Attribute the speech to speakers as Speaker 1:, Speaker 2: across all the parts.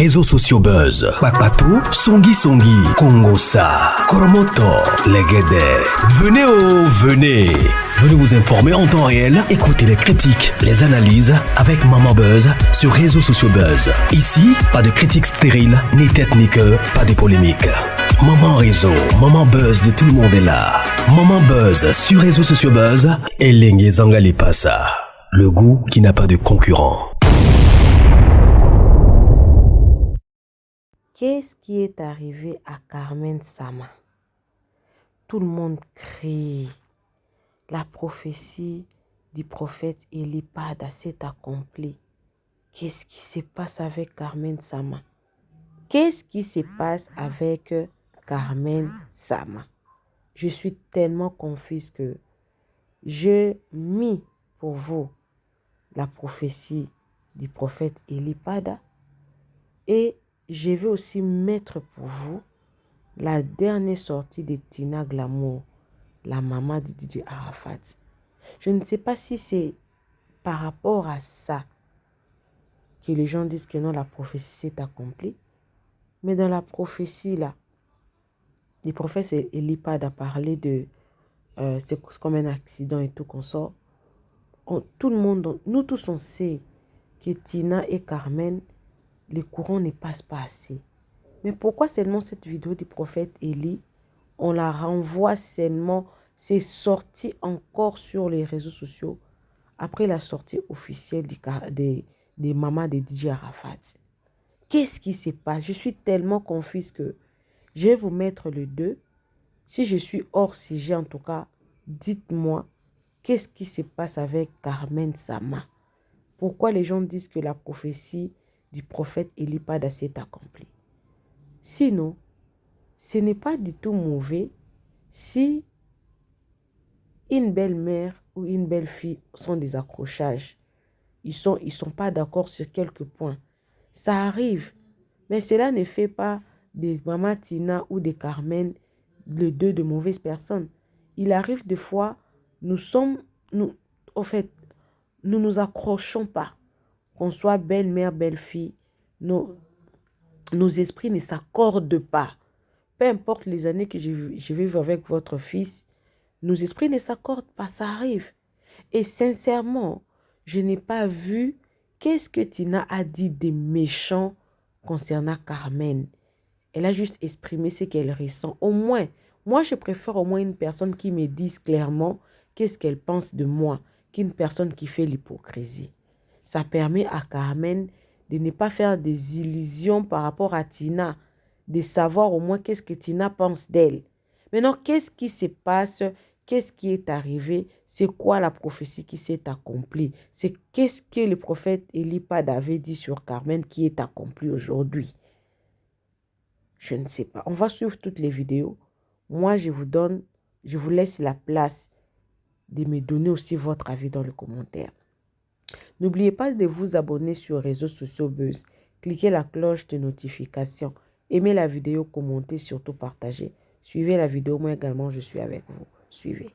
Speaker 1: Réseaux sociaux buzz. Bakpatou, Songi Songi, Kongosa, Koromoto, Legede. Venez. Venez vous informer en temps réel. Écoutez les critiques, les analyses avec Maman Buzz sur Réseaux sociaux buzz. Ici, pas de critiques stériles, ni tête ni queue, pas de polémique. Maman Réseau, Maman Buzz de tout le monde est là. Maman Buzz sur Réseaux sociaux buzz et Lengue Zangali Passa. Le goût qui n'a pas de concurrent.
Speaker 2: Qu'est-ce qui est arrivé à Carmen Sama? Tout le monde crie. La prophétie du prophète Elipada s'est accomplie. Qu'est-ce qui se passe avec Carmen Sama? Qu'est-ce qui se passe avec Carmen Sama? Je suis tellement confuse que j'ai mis pour vous la prophétie du prophète Elipada et je vais aussi mettre pour vous la dernière sortie de Tina Glamour, la maman de Didier Arafat. Je ne sais pas si c'est par rapport à ça que les gens disent que non, la prophétie s'est accomplie. Mais dans la prophétie, là, le prophète Elipada a parlé de c'est comme un accident et tout qu'on sort. Tout le monde, nous tous on sait que Tina et Carmen, les courants ne passent pas assez. Mais pourquoi seulement cette vidéo du prophète Eli, on la renvoie seulement, c'est sorti encore sur les réseaux sociaux après la sortie officielle des mamans de DJ Arafat. Qu'est-ce qui se passe? Je suis tellement confuse que je vais vous mettre le 2. Si je suis hors sujet, en tout cas, dites-moi, qu'est-ce qui se passe avec Carmen Sama? Pourquoi les gens disent que la prophétie du prophète Elipada s'est accomplie? Sinon, ce n'est pas du tout mauvais si une belle-mère ou une belle-fille sont des accrochages. Ils sont pas d'accord sur quelques points. Ça arrive. Mais cela ne fait pas des Maman Tina ou des Carmen les deux de mauvaises personnes. Il arrive des fois, nous nous accrochons pas. Qu'on soit belle-mère, belle-fille, nos esprits ne s'accordent pas. Peu importe les années que je vais vivre avec votre fils, nos esprits ne s'accordent pas, ça arrive. Et sincèrement, je n'ai pas vu qu'est-ce que Tina a dit des méchants concernant Carmen. Elle a juste exprimé ce qu'elle ressent. Au moins, moi je préfère au moins une personne qui me dise clairement qu'est-ce qu'elle pense de moi qu'une personne qui fait l'hypocrisie. Ça permet à Carmen de ne pas faire des illusions par rapport à Tina, de savoir au moins qu'est-ce que Tina pense d'elle. Maintenant, qu'est-ce qui se passe? Qu'est-ce qui est arrivé? C'est quoi la prophétie qui s'est accomplie? C'est qu'est-ce que le prophète Elipada avait dit sur Carmen qui est accompli aujourd'hui? Je ne sais pas. On va suivre toutes les vidéos. Moi, je vous laisse la place de me donner aussi votre avis dans les commentaires. N'oubliez pas de vous abonner sur Réseaux sociaux buzz. Cliquez la cloche de notification. Aimez la vidéo, commentez, surtout partagez. Suivez la vidéo, moi également je suis avec vous. Suivez.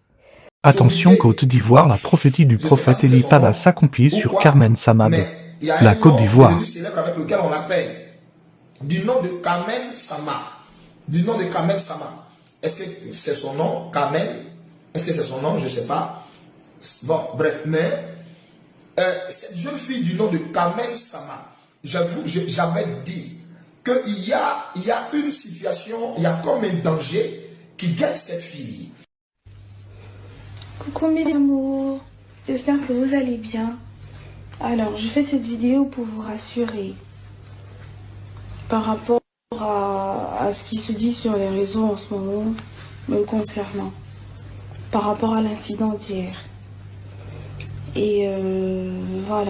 Speaker 3: Attention, Côte d'Ivoire, la prophétie du prophète Elipada s'accomplit sur Carmen Sama, la Côte d'Ivoire.
Speaker 4: Avec lequel on l'appelle. Du nom de Carmen Sama. Du nom de Carmen Sama. Est-ce que c'est son nom, Carmen? Est-ce que c'est son nom? Je ne sais pas. Bon, bref, mais cette jeune fille du nom de Carmen Sama, j'avoue, j'avais dit qu'il y a une situation, il y a comme un danger qui guette cette fille.
Speaker 5: Coucou mes amours, j'espère que vous allez bien. Alors, je fais cette vidéo pour vous rassurer par rapport à ce qui se dit sur les réseaux en ce moment me concernant, par rapport à l'incident d'hier. Et voilà,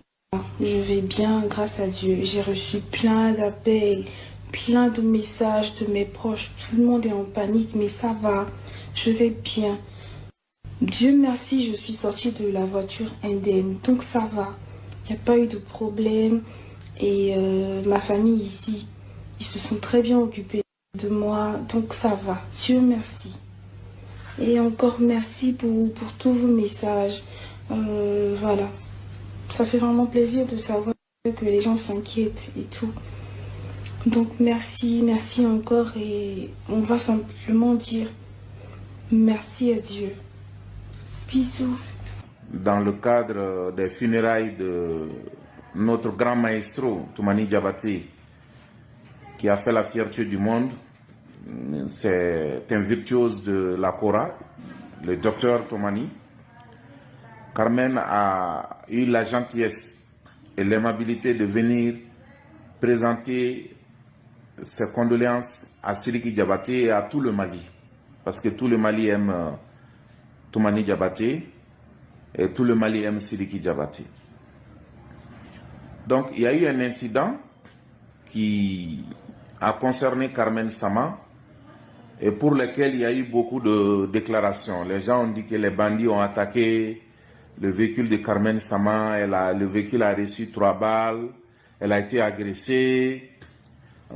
Speaker 5: je vais bien grâce à Dieu. J'ai reçu plein d'appels, plein de messages de mes proches. Tout le monde est en panique, mais ça va, je vais bien. Dieu merci, je suis sortie de la voiture indemne, donc ça va. Il n'y a pas eu de problème. Et ma famille ici, ils se sont très bien occupés de moi, donc ça va. Dieu merci. Et encore merci pour tous vos messages. Voilà. Ça fait vraiment plaisir de savoir que les gens s'inquiètent et tout. Donc merci, merci encore et on va simplement dire merci à Dieu. Bisous.
Speaker 6: Dans le cadre des funérailles de notre grand maestro, Toumani Diabaté, qui a fait la fierté du monde, c'est un virtuose de la Kora, le docteur Toumani. Carmen a eu la gentillesse et l'aimabilité de venir présenter ses condoléances à Sidiki Diabaté et à tout le Mali. Parce que tout le Mali aime Toumani Diabaté et tout le Mali aime Sidiki Diabaté. Donc il y a eu un incident qui a concerné Carmen Sama et pour lequel il y a eu beaucoup de déclarations. Les gens ont dit que les bandits ont attaqué le véhicule de Carmen Sama, le véhicule a reçu 3 balles, elle a été agressée.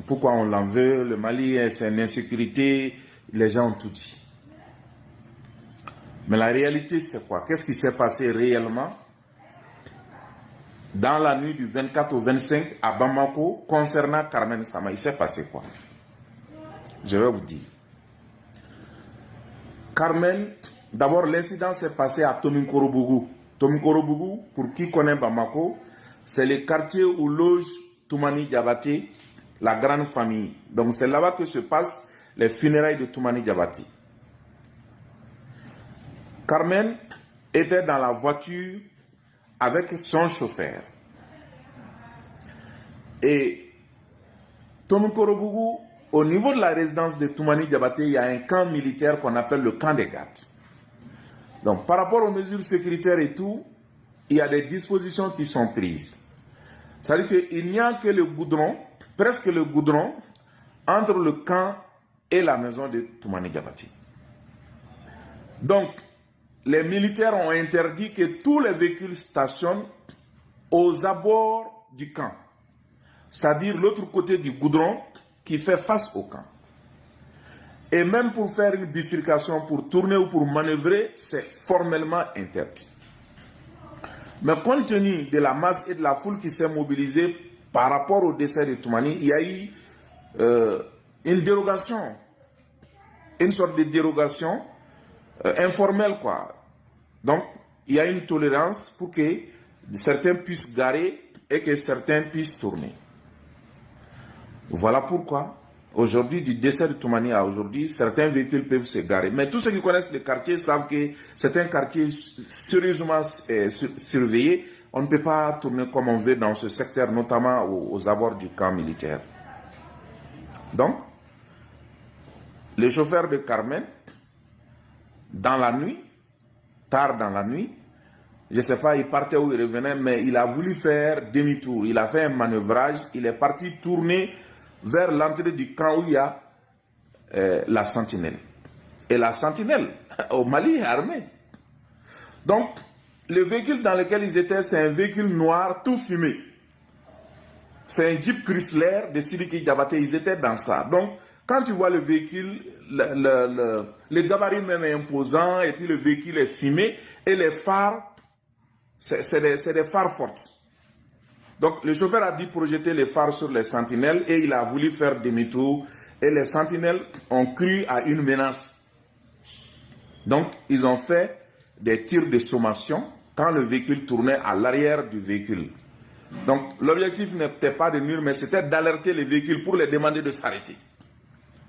Speaker 6: Pourquoi on l'en veut? Le Mali, c'est une insécurité, les gens ont tout dit. Mais la réalité, c'est quoi? Qu'est-ce qui s'est passé réellement dans la nuit du 24 au 25 à Bamako concernant Carmen Sama? Il s'est passé quoi? Je vais vous dire. Carmen, d'abord l'incident s'est passé à Tomikorobougou. Tomikorobougou, pour qui connaît Bamako, c'est le quartier où loge Toumani Diabaté, la grande famille. Donc c'est là-bas que se passent les funérailles de Toumani Diabaté. Carmen était dans la voiture avec son chauffeur. Et Tomikorobougou, au niveau de la résidence de Toumani Diabaté, il y a un camp militaire qu'on appelle le camp des gardes. Donc par rapport aux mesures sécuritaires et tout, il y a des dispositions qui sont prises. C'est-à-dire qu'il n'y a que le goudron, presque le goudron, entre le camp et la maison de Toumani Diabaté. Donc, les militaires ont interdit que tous les véhicules stationnent aux abords du camp. C'est-à-dire l'autre côté du goudron qui fait face au camp. Et même pour faire une bifurcation, pour tourner ou pour manœuvrer, c'est formellement interdit. Mais compte tenu de la masse et de la foule qui s'est mobilisée par rapport au décès de Toumani, il y a eu une dérogation, une sorte de dérogation informelle, quoi. Donc, il y a une tolérance pour que certains puissent garer et que certains puissent tourner. Voilà pourquoi, aujourd'hui, du décès de Toumani à aujourd'hui, certains véhicules peuvent se garer. Mais tous ceux qui connaissent le quartier savent que c'est un quartier sérieusement surveillé. On ne peut pas tourner comme on veut dans ce secteur, notamment aux abords du camp militaire. Donc, le chauffeur de Carmen, dans la nuit, tard dans la nuit, je ne sais pas, il partait ou il revenait, mais il a voulu faire demi-tour. Il a fait un manœuvrage, il est parti tourner vers l'entrée du camp où il y a la sentinelle. Et la sentinelle, au Mali, est armée. Donc, le véhicule dans lequel ils étaient, c'est un véhicule noir, tout fumé. C'est un Jeep Chrysler de Sidiki Diabaté, ils étaient dans ça. Donc, quand tu vois le véhicule, le gabarit même est imposant, et puis le véhicule est fumé, et les phares, c'est des phares fortes. Donc, le chauffeur a dû projeter les phares sur les sentinelles, et il a voulu faire demi-tour, et les sentinelles ont cru à une menace. Donc, ils ont fait des tirs de sommation quand le véhicule tournait à l'arrière du véhicule. Donc, l'objectif n'était pas de nuire, mais c'était d'alerter les véhicules pour les demander de s'arrêter.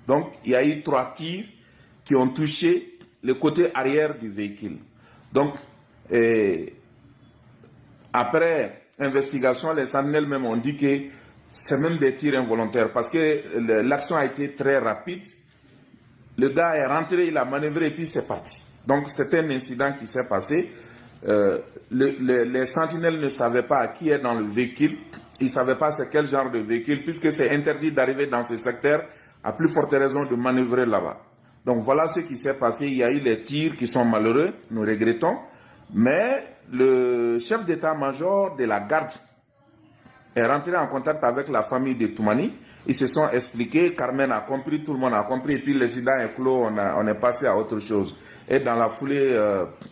Speaker 6: Donc, il y a eu 3 tirs qui ont touché le côté arrière du véhicule. Donc, après investigation, les sentinelles même ont dit que c'est même des tirs involontaires parce que l'action a été très rapide. Le gars est rentré, il a manœuvré et puis c'est parti. Donc, c'est un incident qui s'est passé. Les sentinelles ne savaient pas qui est dans le véhicule. Ils ne savaient pas c'est quel genre de véhicule puisque c'est interdit d'arriver dans ce secteur. À plus forte raison de manœuvrer là-bas. Donc voilà ce qui s'est passé. Il y a eu les tirs qui sont malheureux, nous regrettons. Mais le chef d'état-major de la garde est rentré en contact avec la famille de Toumani. Ils se sont expliqués, Carmen a compris, tout le monde a compris. Et puis l'incident est clos, on est passé à autre chose. Et dans la foulée,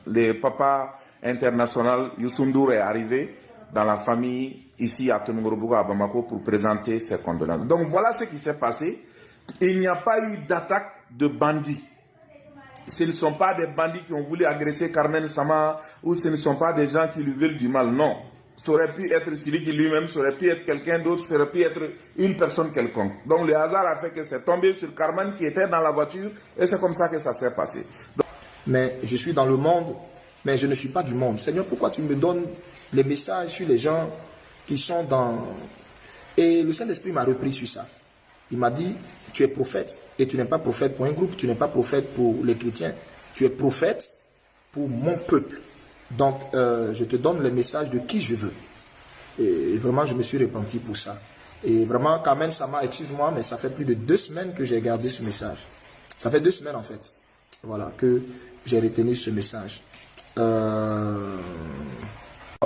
Speaker 6: le papa international Youssou N'Dour est arrivé dans la famille ici à Tonongorobogo, à Bamako, pour présenter ses condoléances. Donc voilà ce qui s'est passé. Il n'y a pas eu d'attaque de bandits. Ce ne sont pas des bandits qui ont voulu agresser Carmen Sama, ou ce ne sont pas des gens qui lui veulent du mal, non. Ça aurait pu être Siliki lui-même, ça aurait pu être quelqu'un d'autre, ça aurait pu être une personne quelconque. Donc le hasard a fait que c'est tombé sur Carmen qui était dans la voiture, et c'est comme ça que ça s'est passé.
Speaker 4: Mais je suis dans le monde, mais je ne suis pas du monde. Seigneur, pourquoi tu me donnes les messages sur les gens qui sont dans... Et le Saint-Esprit m'a repris sur ça. Il m'a dit, tu es prophète, et tu n'es pas prophète pour un groupe, tu n'es pas prophète pour les chrétiens, tu es prophète pour mon peuple. Donc, je te donne les messages de qui je veux. Et vraiment, je me suis repenti pour ça. Et vraiment, Carmen Sama, excuse-moi, mais ça fait plus de 2 semaines que j'ai gardé ce message. Ça fait 2 semaines, en fait. Voilà, que j'ai retenu ce message.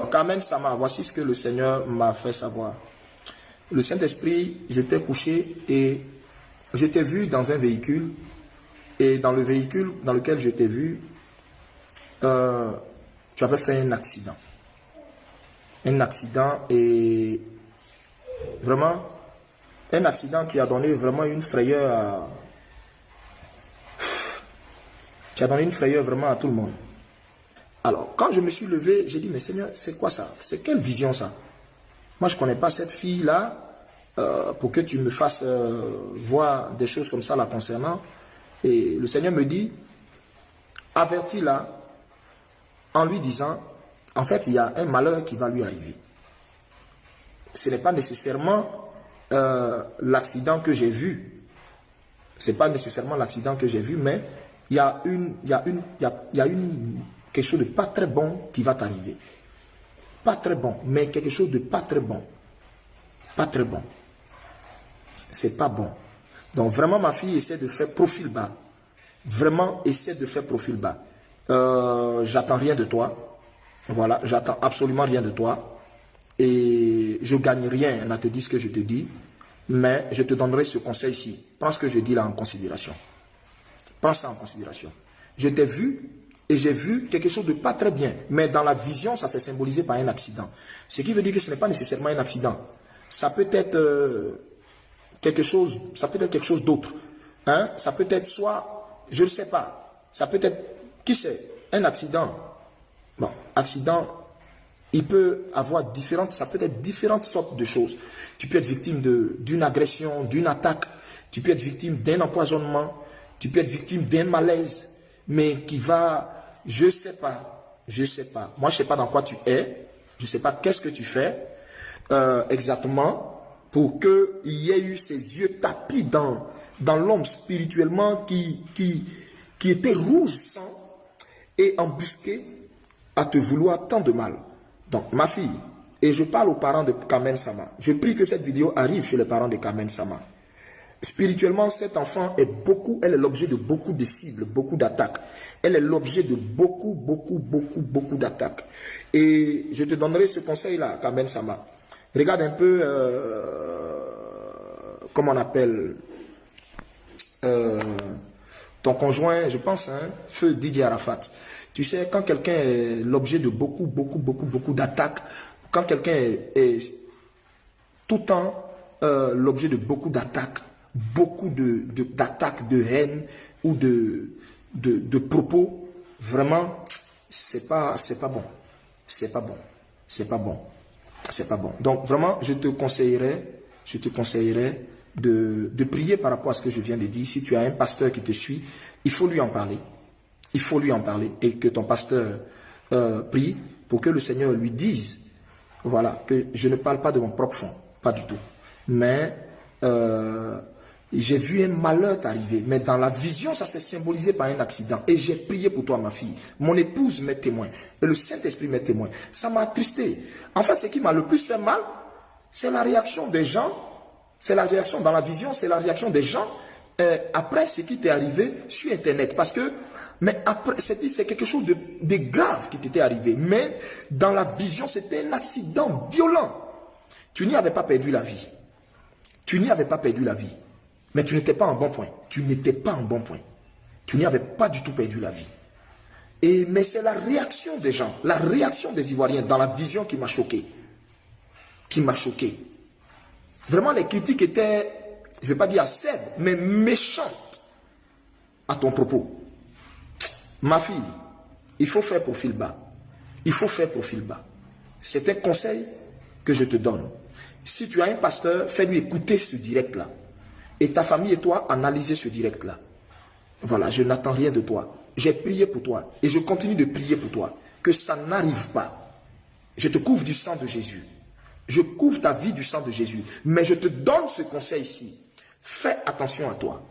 Speaker 4: Carmen Sama, voici ce que le Seigneur m'a fait savoir. Le Saint-Esprit, j'étais couché et je t'ai vu dans un véhicule. Et dans le véhicule dans lequel je t'ai vu, tu avais fait un accident. Un accident et vraiment un accident qui a donné vraiment une frayeur à... qui a donné une frayeur vraiment à tout le monde. Alors, quand je me suis levé, j'ai dit, mais Seigneur, c'est quoi ça? C'est quelle vision ça? Moi, je ne connais pas cette fille-là pour que tu me fasses voir des choses comme ça la concernant. Et le Seigneur me dit, avertis-la en lui disant, en fait, il y a un malheur qui va lui arriver. Ce n'est pas nécessairement l'accident que j'ai vu. Ce n'est pas nécessairement l'accident que j'ai vu, mais il y a quelque chose de pas très bon qui va t'arriver. Pas très bon, mais quelque chose de pas très bon. Pas très bon. C'est pas bon. Donc vraiment, ma fille essaie de faire profil bas. Vraiment, essaie de faire profil bas. J'attends rien de toi. Voilà, j'attends absolument rien de toi. Et je gagne rien à te dire ce que je te dis. Mais je te donnerai ce conseil-ci. Prends ce que je dis là en considération. Prends ça en considération. Je t'ai vu et j'ai vu quelque chose de pas très bien. Mais dans la vision, ça s'est symbolisé par un accident. Ce qui veut dire que ce n'est pas nécessairement un accident. Ça peut être quelque chose, ça peut être quelque chose d'autre. Hein? Ça peut être soit, je ne sais pas, ça peut être, qui sait, un accident. Bon, accident, il peut avoir différentes, ça peut être différentes sortes de choses. Tu peux être victime d'une agression, d'une attaque, tu peux être victime d'un empoisonnement, tu peux être victime d'un malaise, mais qui va, je sais pas. Moi, je sais pas dans quoi tu es, je sais pas qu'est-ce que tu fais exactement pour qu'il y ait eu ces yeux tapis dans l'homme spirituellement qui était rouge sang et embusqué à te vouloir tant de mal. Donc, ma fille, et je parle aux parents de Carmen Sama, je prie que cette vidéo arrive chez les parents de Carmen Sama. Spirituellement, cet enfant elle est l'objet de beaucoup de cibles, beaucoup d'attaques. Elle est l'objet de beaucoup d'attaques. Et je te donnerai ce conseil-là, Carmen Sama. Regarde un peu, comment on appelle, ton conjoint, je pense, hein, feu Didier Arafat. Tu sais, quand quelqu'un est l'objet de beaucoup d'attaques, quand quelqu'un est tout le temps l'objet de beaucoup d'attaques, d'attaques, de haine ou de propos, vraiment, c'est pas bon. C'est pas bon. Donc, vraiment, je te conseillerais de prier par rapport à ce que je viens de dire. Si tu as un pasteur qui te suit, il faut lui en parler. Et que ton pasteur prie pour que le Seigneur lui dise, voilà, que je ne parle pas de mon propre fond, pas du tout. Mais j'ai vu un malheur t'arriver, mais dans la vision, ça s'est symbolisé par un accident. Et j'ai prié pour toi, ma fille. Mon épouse m'est témoin. Et le Saint-Esprit m'est témoin. Ça m'a attristé. En fait, ce qui m'a le plus fait mal, c'est la réaction des gens. C'est la réaction dans la vision, c'est la réaction des gens après ce qui t'est arrivé sur Internet. Parce que, mais après, c'est quelque chose de grave qui t'était arrivé. Mais dans la vision, c'était un accident violent. Tu n'y avais pas perdu la vie. Mais tu n'étais pas en bon point. Tu n'y avais pas du tout perdu la vie. Mais c'est la réaction des gens, la réaction des Ivoiriens dans la vision qui m'a choqué. qui m'a choqué. Vraiment, les critiques étaient, je ne vais pas dire acerbes, mais méchantes à ton propos. Ma fille, il faut faire profil bas. Il faut faire profil bas. C'est un conseil que je te donne. Si tu as un pasteur, fais-lui écouter ce direct-là. Et ta famille et toi, analysez ce direct-là. Voilà, je n'attends rien de toi. J'ai prié pour toi et je continue de prier pour toi. Que ça n'arrive pas. Je te couvre du sang de Jésus. Je couvre ta vie du sang de Jésus. Mais je te donne ce conseil ici. Fais attention à toi.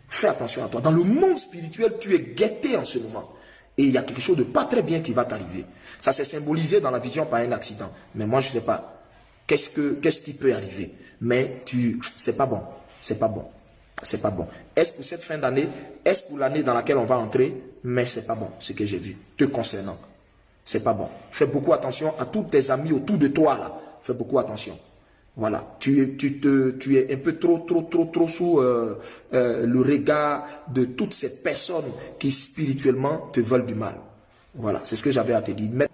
Speaker 4: Fais attention à toi. Dans le monde spirituel, tu es guetté en ce moment. Et il y a quelque chose de pas très bien qui va t'arriver. Ça s'est symbolisé dans la vision par un accident. Mais moi, je ne sais pas. Qu'est-ce qui peut arriver? Mais c'est pas bon. C'est pas bon. C'est pas bon. Est-ce pour cette fin d'année? Est-ce pour l'année dans laquelle on va entrer? Mais c'est pas bon, ce que j'ai vu. Te concernant. C'est pas bon. Fais beaucoup attention à tous tes amis autour de toi, là. Fais beaucoup attention. Voilà. Tu es un peu trop sous le regard de toutes ces personnes qui spirituellement te veulent du mal. Voilà. C'est ce que j'avais à te dire. Mais...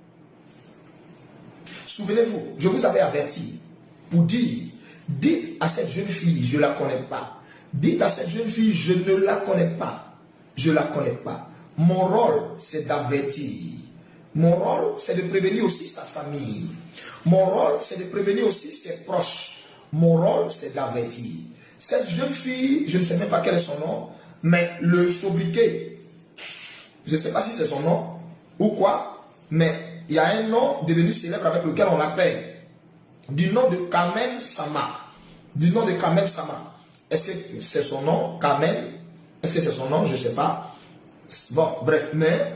Speaker 4: Souvenez-vous, je vous avais averti pour dire, dites à cette jeune fille, je ne la connais pas. Dites à cette jeune fille, je ne la connais pas. Je ne la connais pas. Mon rôle, c'est d'avertir. Mon rôle, c'est de prévenir aussi sa famille. Mon rôle, c'est de prévenir aussi ses proches. Mon rôle, c'est d'avertir. Cette jeune fille, je ne sais même pas quel est son nom, mais le sobriquet, je ne sais pas si c'est son nom ou quoi, mais il y a un nom devenu célèbre avec lequel on l'appelle. Du nom de Carmen Sama. Du nom de Carmen Sama. Est-ce que c'est son nom, Carmen? Est-ce que c'est son nom? Je ne sais pas. Bon, bref, mais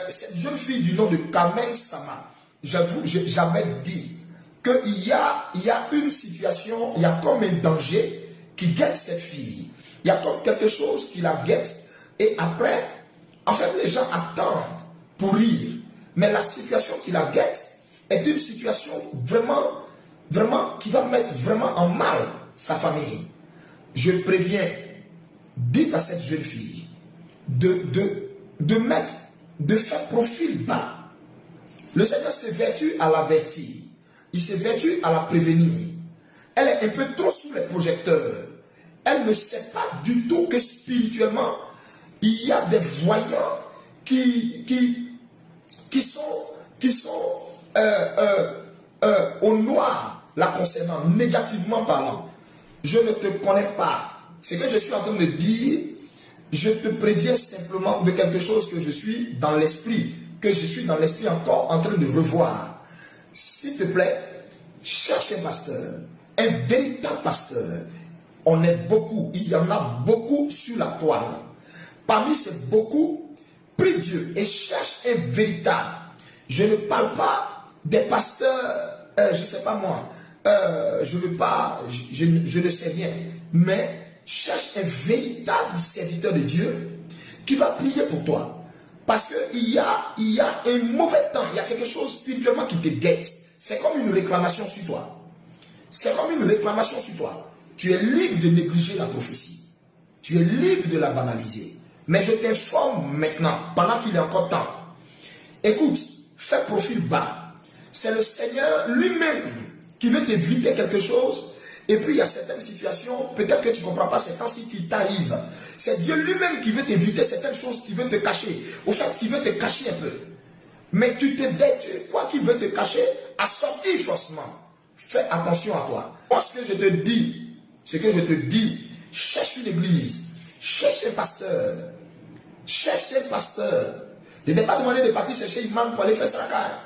Speaker 4: cette jeune fille du nom de Carmen Sama, j'avais dit qu'il y a une situation, il y a comme un danger qui guette cette fille. Il y a comme quelque chose qui la guette. Et après, en fait, les gens attendent pour rire. Mais la situation qui la guette est une situation vraiment, qui va mettre vraiment en mal sa famille. Je préviens, dites à cette jeune fille de faire profil bas. Le Seigneur s'est vertu à l'avertir. Il s'est vertu à la prévenir. Elle est un peu trop sous les projecteurs. Elle ne sait pas du tout que spirituellement, il y a des voyants qui sont au noir, la concernant, négativement parlant. Je ne te connais pas. Ce que je suis en train de dire, je te préviens simplement de quelque chose que je suis dans l'esprit, encore en train de revoir. S'il te plaît, cherche un pasteur, un véritable pasteur. On est beaucoup, il y en a beaucoup sur la toile. Parmi ces beaucoup, prie Dieu et cherche un véritable. Je ne parle pas des pasteurs, je ne sais pas moi, je ne sais rien, mais cherche un véritable serviteur de Dieu qui va prier pour toi. Parce qu'il y a un mauvais temps, il y a quelque chose spirituellement qui te guette. C'est comme une réclamation sur toi. C'est comme une réclamation sur toi. Tu es libre de négliger la prophétie. Tu es libre de la banaliser. Mais je t'informe maintenant, pendant qu'il est encore temps. Écoute, fais profil bas. C'est le Seigneur lui-même qui veut t'éviter quelque chose. Et puis il y a certaines situations, peut-être que tu ne comprends pas ces temps-ci qui t'arrivent. C'est Dieu lui-même qui veut t'éviter certaines choses, qui veut te cacher. Au fait, qui veut te cacher un peu. Mais tu t'es vêtu, quoi qu'il veut te cacher, à sortir forcément. Fais attention à toi. Moi, ce que je te dis, cherche une église, cherche un pasteur. Cherche un pasteur. Je ne t'ai pas demandé de partir chercher imam pour aller faire Srakar.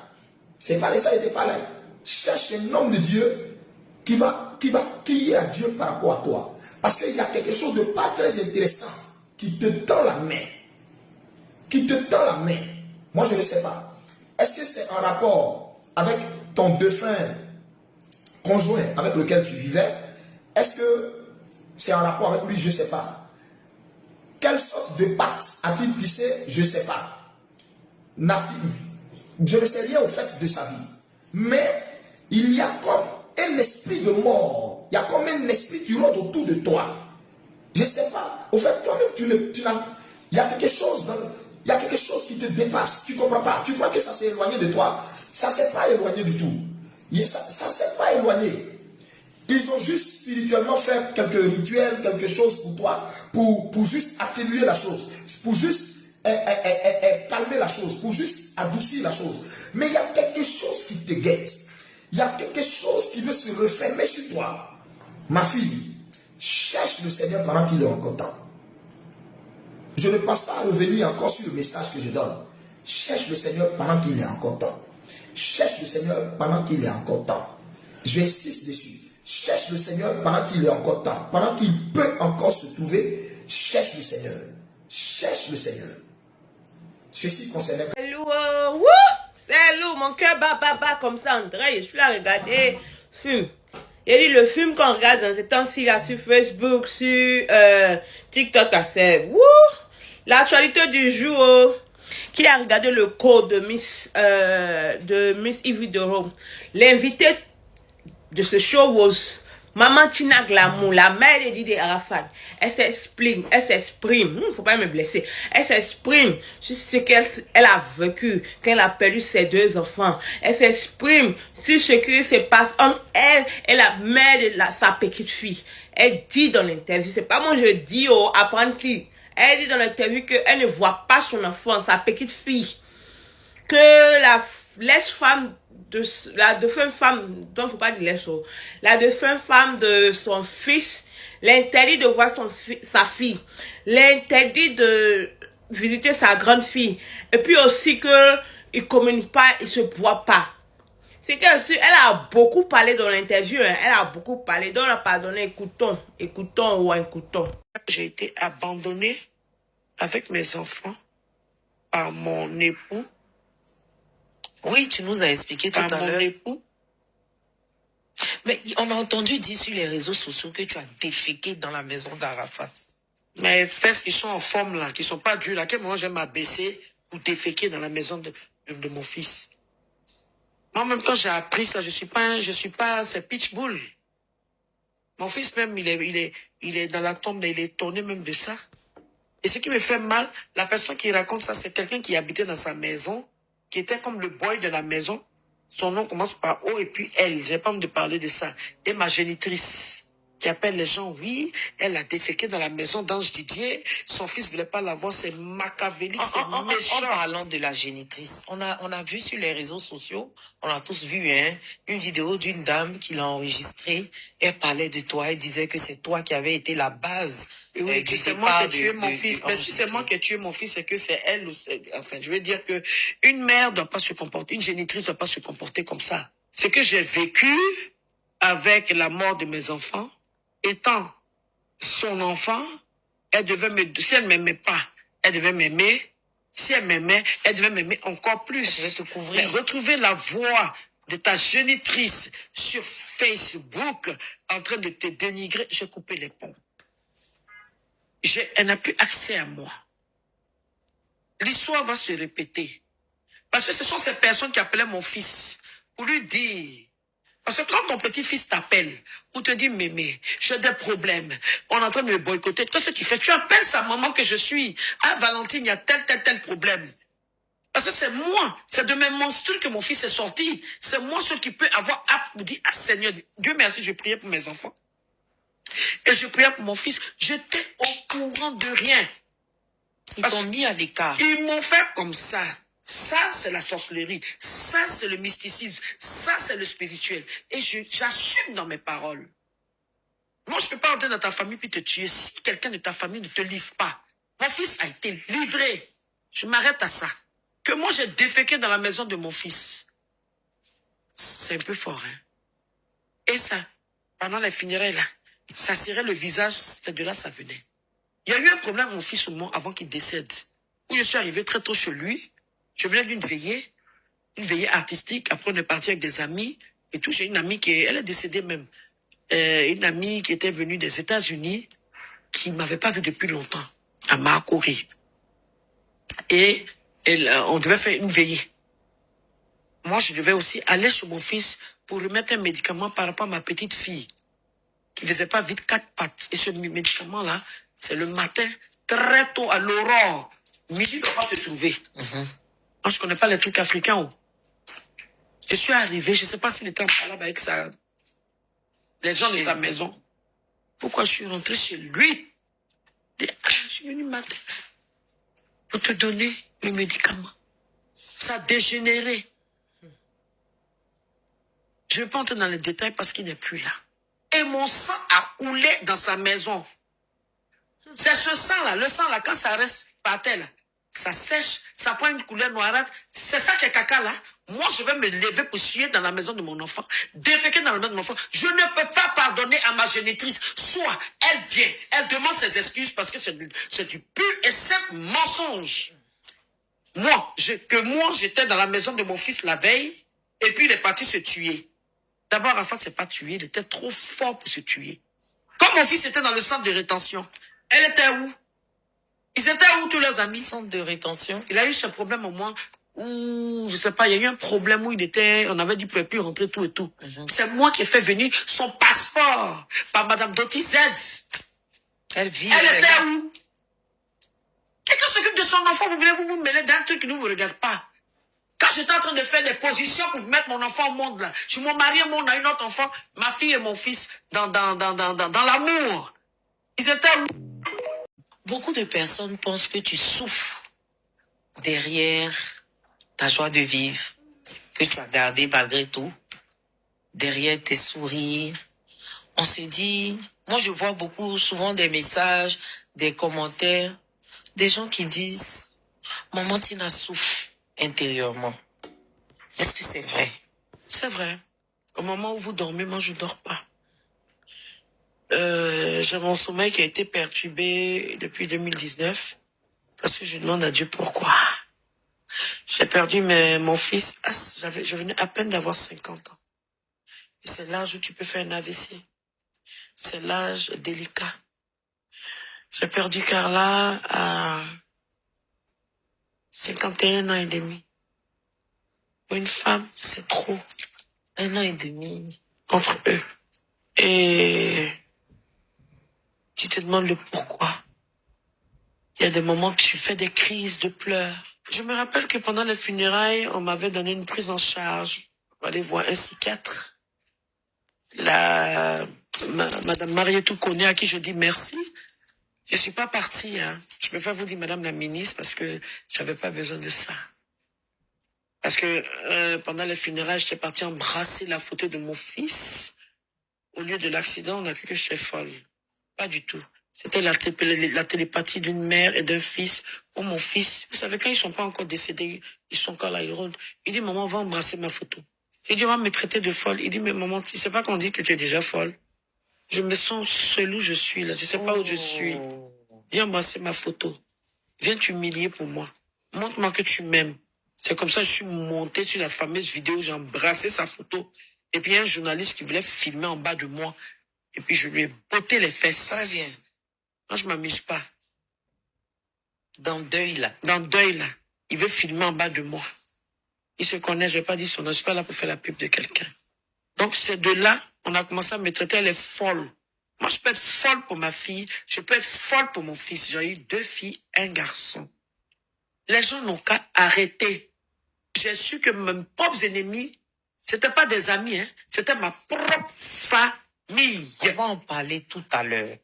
Speaker 4: C'est pas ça, il n'était pas là. Cherche un homme de Dieu qui va crier à Dieu par rapport à toi. Parce qu'il y a quelque chose de pas très intéressant qui te tend la main. Qui te tend la main. Moi, je ne sais pas. Est-ce que c'est en rapport avec ton défunt conjoint avec lequel tu vivais? Est-ce que c'est en rapport avec lui? Je ne sais pas. Quelle sorte de pacte a-t-il tissé? Je ne sais pas. Je ne sais rien au fait de sa vie. Mais il y a comme un esprit de mort. Il y a comme un esprit qui rôde autour de toi. Je ne sais pas. Au fait, toi-même, il y a quelque chose il y a quelque chose qui te dépasse. Tu ne comprends pas. Tu crois que ça s'est éloigné de toi. Ça ne s'est pas éloigné du tout. Ça ne s'est pas éloigné. Ils ont juste spirituellement fait quelques rituels, quelque chose pour toi, pour juste atténuer la chose, pour juste calmer la chose, pour juste adoucir la chose. Mais il y a quelque chose qui te guette. Il y a quelque chose qui veut se refermer sur toi. Ma fille, cherche le Seigneur pendant qu'il est encore temps. Je ne pense pas à revenir encore sur le message que je donne. Cherche le Seigneur pendant qu'il est encore temps. Cherche le Seigneur pendant qu'il est encore temps. J'insiste dessus. Cherche le Seigneur pendant qu'il est encore temps. Pendant qu'il peut encore se trouver, cherche le Seigneur. Cherche le Seigneur. Ceci concernait...
Speaker 2: C'est lourd, c'est lourd, mon cœur bat comme ça, André. Je suis là à regarder film. Il dit le film qu'on regarde dans ces temps-ci là sur Facebook, sur TikTok, c'est l'actualité du jour. Qui a regardé le cours de Miss Yves de Rome. L'invité de ce show was Maman Tina Glamour, la mère de Didier Arafat. Elle s'exprime, faut pas me blesser. Elle s'exprime sur ce qu'elle a vécu quand elle a perdu ses 2 enfants. Elle s'exprime sur ce qui se passe entre elle et la mère de sa petite fille. Elle dit dans l'interview, c'est pas moi je dis apprendre qui. Elle dit dans l'interview qu'elle ne voit pas son enfant, sa petite fille. Que la femme la défunte femme, donc faut pas dire la défunte femme de son fils l'interdit de voir sa fille, l'interdit de visiter sa grande fille, et puis aussi que il communique pas, il se voit pas. C'est qu'elle a beaucoup parlé dans l'interview, hein. Elle a beaucoup parlé, donc on a pardonné, écoutons.
Speaker 7: J'ai été abandonnée avec mes enfants par mon époux.
Speaker 8: Oui, tu nous as expliqué tout à l'heure.
Speaker 7: Mon époux.
Speaker 8: Mais on a entendu dire sur les réseaux sociaux que tu as déféqué dans la maison d'Arafat.
Speaker 7: Mes fesses qui sont en forme là, qui sont pas dures là, à quel moment je vais m'abaisser pour déféquer dans la maison de mon fils. Moi, en même temps, j'ai appris ça. Je suis pas, c'est pitchbull. Mon fils même, il est dans la tombe, il est étonné même de ça. Et ce qui me fait mal, la personne qui raconte ça, c'est quelqu'un qui habitait dans sa maison, qui était comme le boy de la maison. Son nom commence par O et puis elle. J'ai pas envie de parler de ça. Et ma génitrice, qui appelle les gens, oui, elle a déféqué dans la maison d'Ange Didier. Son fils voulait pas la voir, c'est machiavélique, c'est méchant.
Speaker 8: En parlant de la génitrice, on a vu sur les réseaux sociaux, on a tous vu, une vidéo d'une dame qui l'a enregistrée. Elle parlait de toi, elle disait que c'est toi qui avais été la base.
Speaker 7: Et oui, que c'est moi qui ai tué mon fils. Mais si c'est moi qui ai tué mon fils, c'est que c'est elle. Enfin, je veux dire que une mère doit pas se comporter, une génitrice doit pas se comporter comme ça. Ce que j'ai vécu avec la mort de mes enfants, étant son enfant, elle devait si elle m'aimait pas, elle devait m'aimer. Si elle m'aimait, elle devait m'aimer encore plus.
Speaker 8: Elle devait te couvrir.
Speaker 7: Mais retrouver la voix de ta génitrice sur Facebook en train de te dénigrer, j'ai coupé les ponts. Elle n'a plus accès à moi. L'histoire va se répéter. Parce que ce sont ces personnes qui appelaient mon fils pour lui dire. Parce que quand ton petit-fils t'appelle, ou te dit, mémé, j'ai des problèmes, on est en train de me boycotter, qu'est-ce que tu fais? Tu appelles sa maman que je suis. Ah, Valentine, il y a tel problème. Parce que c'est moi, c'est de mes monstrues que mon fils est sorti. C'est moi celui qui peut avoir apte pour dire, ah Seigneur, Dieu merci, je priais pour mes enfants. Et je priais pour mon fils. J'étais au courant de rien.
Speaker 8: Ils t'ont mis à l'écart.
Speaker 7: Ils m'ont fait comme ça. Ça, c'est la sorcellerie. Ça, c'est le mysticisme. Ça, c'est le spirituel. Et j'assume dans mes paroles. Moi, je ne peux pas entrer dans ta famille puis te tuer si quelqu'un de ta famille ne te livre pas. Mon fils a été livré. Je m'arrête à ça. Que moi, j'ai déféqué dans la maison de mon fils. C'est un peu fort, hein. Et ça, pendant les funérailles, là, ça serrait le visage, c'est de là ça venait. Il y a eu un problème, mon fils ou moi, avant qu'il décède. Où je suis arrivé très tôt chez lui. Je venais d'une veillée artistique. Après, on est parti avec des amis. Et tout, j'ai une amie elle est décédée même. Une amie qui était venue des États-Unis, qui m'avait pas vu depuis longtemps, à Marcory. Et on devait faire une veillée. Moi, je devais aussi aller chez mon fils pour remettre un médicament par rapport à ma petite fille, qui faisait pas vite 4 pattes. Et ce médicament-là, c'est le matin, très tôt, à l'aurore. Midi, ne doit pas te trouver. Moi, je connais pas les trucs africains. Je suis arrivé, je ne sais pas s'il était en palabre avec les gens de sa maison. Pourquoi je suis rentré chez lui? Je suis venu matin pour te donner le médicament. Ça a dégénéré. Je ne vais pas entrer dans les détails parce qu'il n'est plus là. Et mon sang a coulé dans sa maison. C'est ce sang-là, le sang-là, quand ça reste par terre, là, ça sèche, ça prend une couleur noirâtre. C'est ça qui est caca là. Moi, je vais me lever pour chier dans la maison de mon enfant, déféquer dans la maison de mon enfant. Je ne peux pas pardonner à ma génitrice. Soit elle vient, elle demande ses excuses parce que c'est du pur et simple mensonge. Moi, j'étais dans la maison de mon fils la veille, et puis il est parti se tuer. D'abord, Arafat ne s'est pas tué, il était trop fort pour se tuer. Quand mon fils était dans le centre de rétention, elle était où? Ils étaient où tous leurs amis?
Speaker 8: Centre de rétention.
Speaker 7: Il a eu ce problème au moins où, je sais pas, il y a eu un problème où on avait dit qu'il ne pouvait plus rentrer tout et tout. C'est moi qui ai fait venir son passeport par Madame Doty Z.
Speaker 8: Elle vit.
Speaker 7: Elle était où? Quelqu'un s'occupe de son enfant, vous voulez vous mêler d'un truc qui ne vous regarde pas. Quand j'étais en train de faire des positions pour mettre mon enfant au monde là, je suis marié, on a une autre enfant, ma fille et mon fils, dans l'amour. Ils étaient où?
Speaker 8: Beaucoup de personnes pensent que tu souffres derrière ta joie de vivre, que tu as gardé malgré tout, derrière tes sourires. On se dit, moi je vois souvent des messages, des commentaires, des gens qui disent, maman Tina souffre intérieurement. Est-ce que c'est vrai?
Speaker 7: C'est vrai. Au moment où vous dormez, moi je ne dors pas. J'ai mon sommeil qui a été perturbé depuis 2019 parce que je demande à Dieu pourquoi. J'ai perdu mon fils, je venais à peine d'avoir 50 ans. Et c'est l'âge où tu peux faire un AVC. C'est l'âge délicat. J'ai perdu Carla à 51 ans et demi. Pour une femme, c'est trop.
Speaker 8: 1 an et demi.
Speaker 7: Entre eux. Et tu te demandes le pourquoi. Il y a des moments que tu fais des crises de pleurs. Je me rappelle que pendant les funérailles, on m'avait donné une prise en charge pour aller voir un psychiatre. Madame Marietou Koné, à qui je dis merci. Je suis pas partie, hein. Je préfère vous dire Madame la ministre parce que j'avais pas besoin de ça. Parce que pendant les funérailles, j'étais partie embrasser la photo de mon fils. Au lieu de l'accident, on a cru que j'étais folle. Pas du tout. C'était la télépathie d'une mère et d'un fils. Oh, mon fils, vous savez, quand ils sont pas encore décédés, ils sont encore là, ils rôdent. Il dit, maman, on va embrasser ma photo. J'ai dit, on va me traiter de folle. Il dit, mais maman, tu sais pas qu'on dit que tu es déjà folle. Je me sens seule où je suis, là. Je sais pas où je suis. Viens embrasser ma photo. Viens t'humilier pour moi. Montre-moi que tu m'aimes. C'est comme ça que je suis montée sur la fameuse vidéo où j'ai embrassé sa photo. Et puis, il y a un journaliste qui voulait filmer en bas de moi. Et puis, je lui ai botté les fesses.
Speaker 8: Très bien.
Speaker 7: Moi, je m'amuse pas.
Speaker 8: Dans deuil, là.
Speaker 7: Dans deuil, là. Il veut filmer en bas de moi. Il se connaît, je vais pas dire son nom. Je suis pas là pour faire la pub de quelqu'un. Donc, c'est de là, on a commencé à me traiter, elle est folle. Moi, je peux être folle pour ma fille. Je peux être folle pour mon fils. J'ai eu 2 filles, 1 garçon. Les gens n'ont qu'à arrêter. J'ai su que mes propres ennemis, c'était pas des amis, hein. C'était ma propre famille.
Speaker 8: On va en parler tout à l'heure.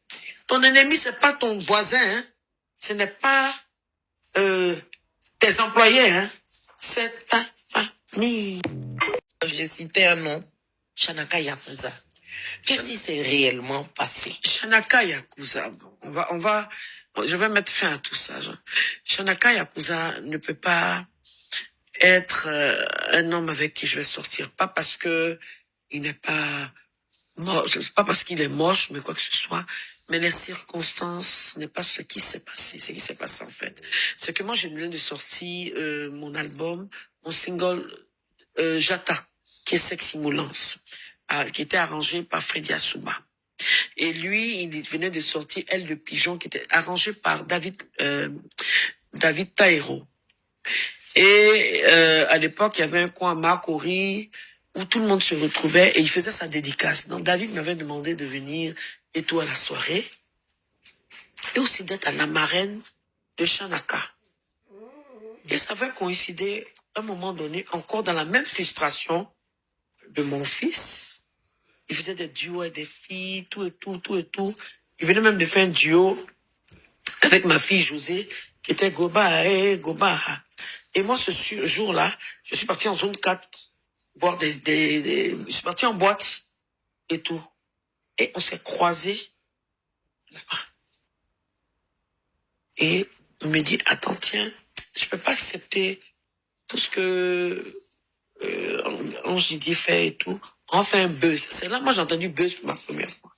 Speaker 7: Ton ennemi, c'est pas ton voisin, hein. Ce n'est pas tes employés, hein. C'est ta famille.
Speaker 8: J'ai cité un nom, Shanaka Yakuza. Qu'est-ce qui s'est réellement passé?
Speaker 7: Shanaka Yakuza, je vais mettre fin à tout ça. Shanaka Yakuza ne peut pas être un homme avec qui je vais sortir. Pas parce que il n'est pas moche, pas parce qu'il est moche, mais quoi que ce soit. Mais les circonstances n'est pas ce qui s'est passé. Ce qui s'est passé en fait, c'est que moi je viens de sortir mon album, mon single Jata, qui est Sexy Moulance, qui était arrangé par Freddy Asouba. Et lui, il venait de sortir Elle le Pigeon, qui était arrangé par David Taïro. Et à l'époque, il y avait un coin à Marcory où tout le monde se retrouvait et il faisait sa dédicace. Donc David m'avait demandé de venir et tout à la soirée et aussi d'être à la marraine de Shanaka. Et ça va coïncider à un moment donné, encore dans la même frustration, de mon fils. Il faisait des duos avec des filles, tout et tout, tout et tout. Il venait même de faire un duo avec ma fille José, qui était Goba, Goba. Et moi, ce jour-là, je suis parti en zone 4, voir je suis parti en boîte et tout. Et on s'est croisés là-bas. Et il me dit, attends, tiens, je peux pas accepter tout ce que Ange Didi fait et tout. On fait un buzz. C'est là, moi, j'ai entendu buzz pour ma première fois.